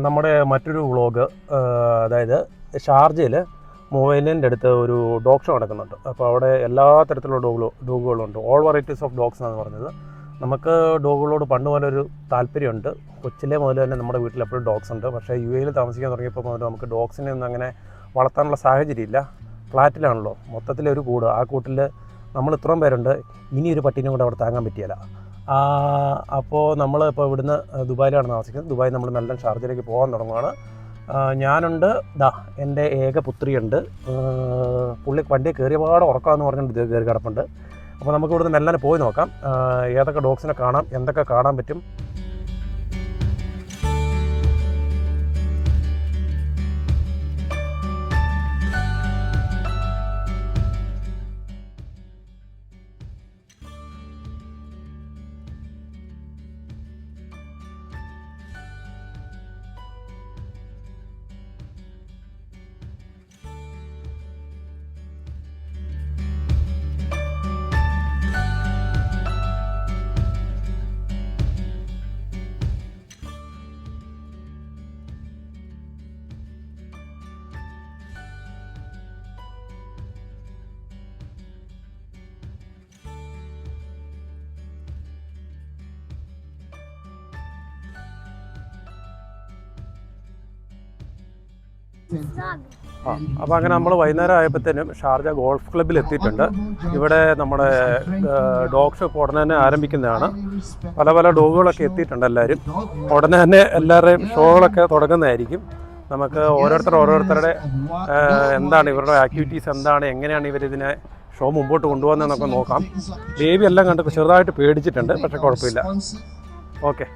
നമ്മുടെ മറ്റൊരു വ്ളോഗ്, അതായത് ഷാർജയിൽ മൊബൈലിൻ്റെ അടുത്ത് ഒരു ഡോഗ് ഷോ നടക്കുന്നുണ്ട്. അപ്പോൾ അവിടെ എല്ലാ തരത്തിലുള്ള ഡോഗുകളുണ്ട്. ഓൾ വെറൈറ്റീസ് ഓഫ് ഡോഗ്സ് എന്നാണ് പറഞ്ഞത്. നമുക്ക് ഡോഗുകളോട് പണ്ട് പോലെ ഒരു താല്പര്യമുണ്ട്. കൊച്ചിലെ മുതൽ തന്നെ നമ്മുടെ വീട്ടിൽ എപ്പോഴും ഡോഗ്സ് ഉണ്ട്. പക്ഷേ യു എയിൽ താമസിക്കാൻ തുടങ്ങിയപ്പോൾ മുതൽ നമുക്ക് ഡോഗ്സിനെ ഒന്നും അങ്ങനെ വളർത്താനുള്ള സാഹചര്യമില്ല. ഫ്ലാറ്റിലാണല്ലോ, മൊത്തത്തിലൊരു കൂട്. ആ കൂട്ടിൽ നമ്മൾ ഇത്രയും പേരുണ്ട്. ഇനിയൊരു പട്ടീനെ കൂടെ അവിടെ താങ്ങാൻ പറ്റിയില്ല. അപ്പോൾ നമ്മൾ ഇപ്പോൾ ഇവിടുന്ന് ദുബായിലാണ് താമസിക്കുന്നത്. ദുബായ് നമ്മൾ മെല്ലൻ ഷാർജയിലേക്ക് പോകാൻ തുടങ്ങുകയാണ്. ഞാനുണ്ട്, എൻ്റെ ഏക പുത്രിയുണ്ട്. പുള്ളി വണ്ടിയിൽ കയറിയ പാടെ ഉറക്കാമെന്ന് പറഞ്ഞിട്ട് ഇത് കയറി കിടപ്പുണ്ട്. അപ്പോൾ നമുക്ക് ഇവിടുന്ന് മെല്ലനെ പോയി നോക്കാം ഏതൊക്കെ ഡോഗ്സിനെ കാണാം, എന്തൊക്കെ കാണാൻ പറ്റും. അപ്പോൾ അങ്ങനെ നമ്മൾ വൈകുന്നേരം ആയപ്പോഴത്തേനും ഷാർജ ഗോൾഫ് ക്ലബ്ബിൽ എത്തിയിട്ടുണ്ട്. ഇവിടെ നമ്മുടെ ഡോഗ് ഷോ ഉടനെ തന്നെ ആരംഭിക്കുന്നതാണ്. പല പല ഡോഗുകളൊക്കെ എത്തിയിട്ടുണ്ട്. എല്ലാവരും ഉടനെ തന്നെ എല്ലാവരുടെയും ഷോകളൊക്കെ തുടങ്ങുന്നതായിരിക്കും. നമുക്ക് ഓരോരുത്തരുടെ എന്താണ് ഇവരുടെ ആക്ടിവിറ്റീസ്, എന്താണ്, എങ്ങനെയാണ് ഇവരിതിനെ ഷോ മുമ്പോട്ട് കൊണ്ടുപോകുന്നതെന്നൊക്കെ നോക്കാം. ബേബി എല്ലാം കണ്ട് ചെറുതായിട്ട് പേടിച്ചിട്ടുണ്ട്, പക്ഷെ കുഴപ്പമില്ല. Okay.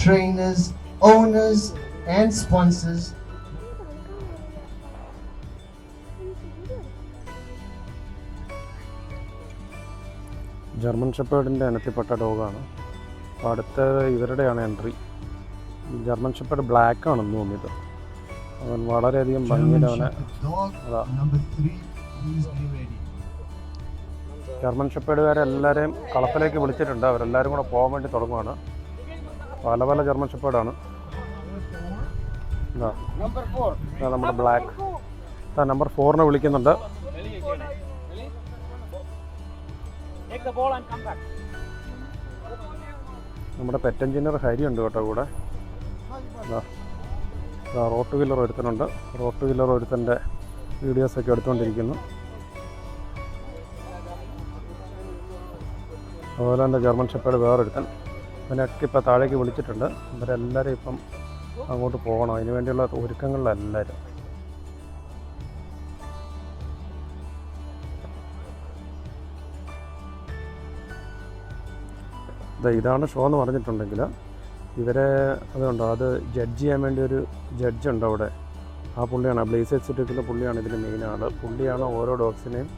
Trainers, owners and sponsors. German ഷെപ്പേർഡിൻ്റെ ഇനത്തിൽപ്പെട്ട ഡോഗാണ്. അപ്പോൾ അടുത്ത ഇവരുടെയാണ് എൻട്രി. ജർമ്മൻ ഷെപ്പേർഡ് ബ്ലാക്ക് ആണെന്ന് തോന്നിയത്. അവൻ വളരെയധികം ഭംഗിയുടെ അവനെ ജർമ്മൻ ഷെപ്പേർഡുകാരെ എല്ലാവരെയും കളത്തിലേക്ക് വിളിച്ചിട്ടുണ്ട്. അവരെല്ലാവരും കൂടെ പോകാൻ വേണ്ടി തുടങ്ങുകയാണ്. പല പല ജർമ്മൻ ഷെപ്പേർഡാണ്. നമ്മുടെ ബ്ലാക്ക് നമ്പർ 4 വിളിക്കുന്നുണ്ട്. നമ്മുടെ പെറ്റ് എഞ്ചിനീയർ ഹരി ഉണ്ട് കേട്ടോ കൂടെ. റോട്ട് വീലർ ഒരുത്തനുണ്ട്. റോട്ട് വീലർ ഒരുത്തൻ്റെ വീഡിയോസൊക്കെ എടുത്തുകൊണ്ടിരിക്കുന്നു. അതുപോലെ തന്നെ ജർമ്മൻ ഷെപ്പേർഡ് വേറൊരുത്തൻ. അവനൊക്കെ ഇപ്പോൾ താഴേക്ക് വിളിച്ചിട്ടുണ്ട്. ഇവരെല്ലാവരും ഇപ്പം അങ്ങോട്ട് പോകണം. അതിന് വേണ്ടിയുള്ള ഒരുക്കങ്ങളിലെല്ലാവരും. ഇതാണ് ഷോ എന്ന് പറഞ്ഞിട്ടുണ്ടെങ്കിൽ ഇവരെ അതുകൊണ്ടോ അത് ജഡ്ജ് ചെയ്യാൻ വേണ്ടി ഒരു ജഡ്ജുണ്ട് അവിടെ. ആ പുള്ളിയാണ്, ബ്ലേസ് വെച്ചിട്ടിരിക്കുന്ന പുള്ളിയാണ് ഇതിൻ്റെ മെയിൻ ആൾ. പുള്ളിയാണ് ഓരോ ഡോഗ്സിനെയും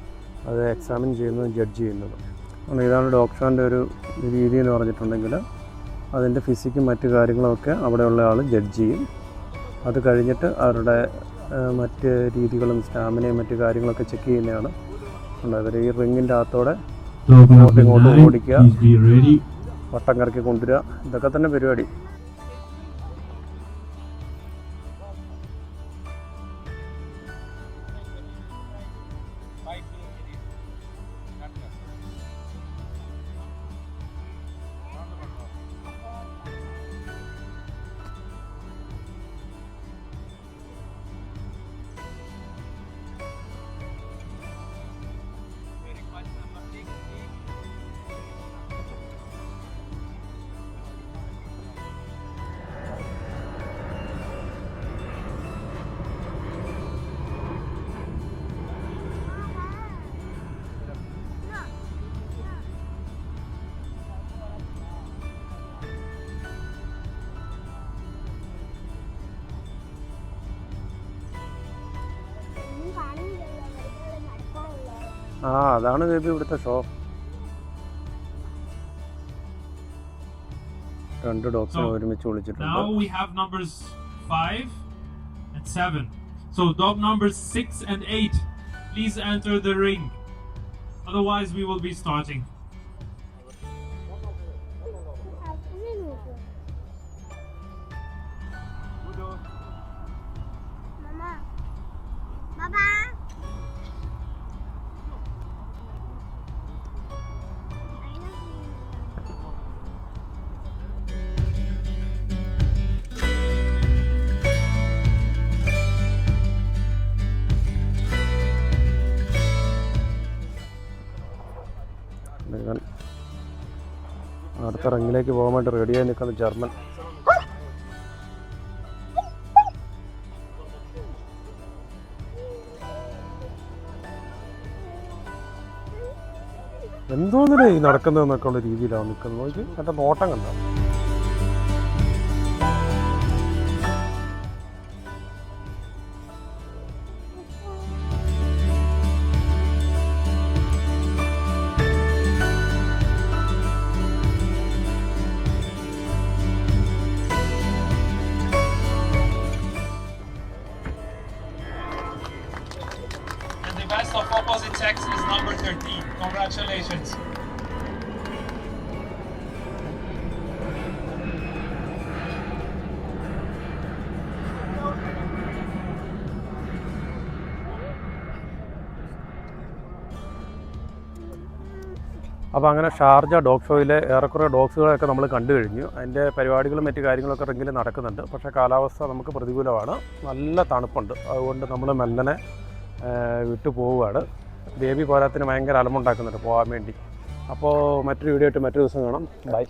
അത് എക്സാമിൻ ചെയ്യുന്നതും ജഡ്ജ് ചെയ്യുന്നതും. ഇതാണ് ഡോഗ് ഷോൻ്റെ ഒരു രീതി എന്ന് പറഞ്ഞിട്ടുണ്ടെങ്കിൽ അതിൻ്റെ ഫിസിക്കും മറ്റു കാര്യങ്ങളുമൊക്കെ അവിടെയുള്ള ആൾ ജഡ്ജ് ചെയ്യും. അത് കഴിഞ്ഞിട്ട് അവരുടെ മറ്റ് രീതികളും സ്റ്റാമിനയും മറ്റു കാര്യങ്ങളൊക്കെ ചെക്ക് ചെയ്യുന്നതാണ്. അവർ ഈ റിങ്ങിൻ്റെ അകത്തോടെ ഇങ്ങോട്ട് ഓടിക്കുക, വട്ടം കറക്കി കൊണ്ടുവരിക, ഇതൊക്കെ തന്നെ പരിപാടി. ആ അതാണ് ബേബി ഇവിടുത്തെ ഷോ. 2 ഡോഗ്സിനെ ഒരുമിച്ച് വിളിച്ചിട്ടുണ്ട്. Now we have numbers 5 and 7. So dog numbers 6 and 8, please enter the ring. Otherwise we will be starting. ഇവൻ അടുത്ത റിങ്ങിലേക്ക് പോകാൻ വേണ്ടി റെഡിയായി നിൽക്കുന്ന ജർമ്മൻ. എന്തോന്നിനെ ഈ നടക്കുന്നതെന്നൊക്കെ ഉള്ള രീതിയിലാണ് നിൽക്കുന്നത്. നോക്കി എൻ്റെ നോട്ടം കണ്ടോ. And the best of opposite sex is number 13. Congratulations. അപ്പോൾ അങ്ങനെ ഷാർജ ഡോഗ് ഷോയിലെ ഏറെക്കുറെ ഡോഗ്സുകളൊക്കെ നമ്മൾ കണ്ടു കഴിഞ്ഞു. അതിൻ്റെ പരിപാടികളും മറ്റു കാര്യങ്ങളൊക്കെ റിങ്ങിൽ നടക്കുന്നുണ്ട്. പക്ഷേ കാലാവസ്ഥ നമുക്ക് പ്രതികൂലമാണ്, നല്ല തണുപ്പുണ്ട്. അതുകൊണ്ട് നമ്മൾ മെല്ലനെ വിട്ടു പോവുകയാണ്. ബേബി പോരാത്തിന് ഭയങ്കര അലമുണ്ടാക്കുന്നുണ്ട് പോകാൻ വേണ്ടി. അപ്പോൾ മറ്റൊരു വീഡിയോ ആയിട്ട് മറ്റൊരു ദിവസം കാണാം. ബൈ.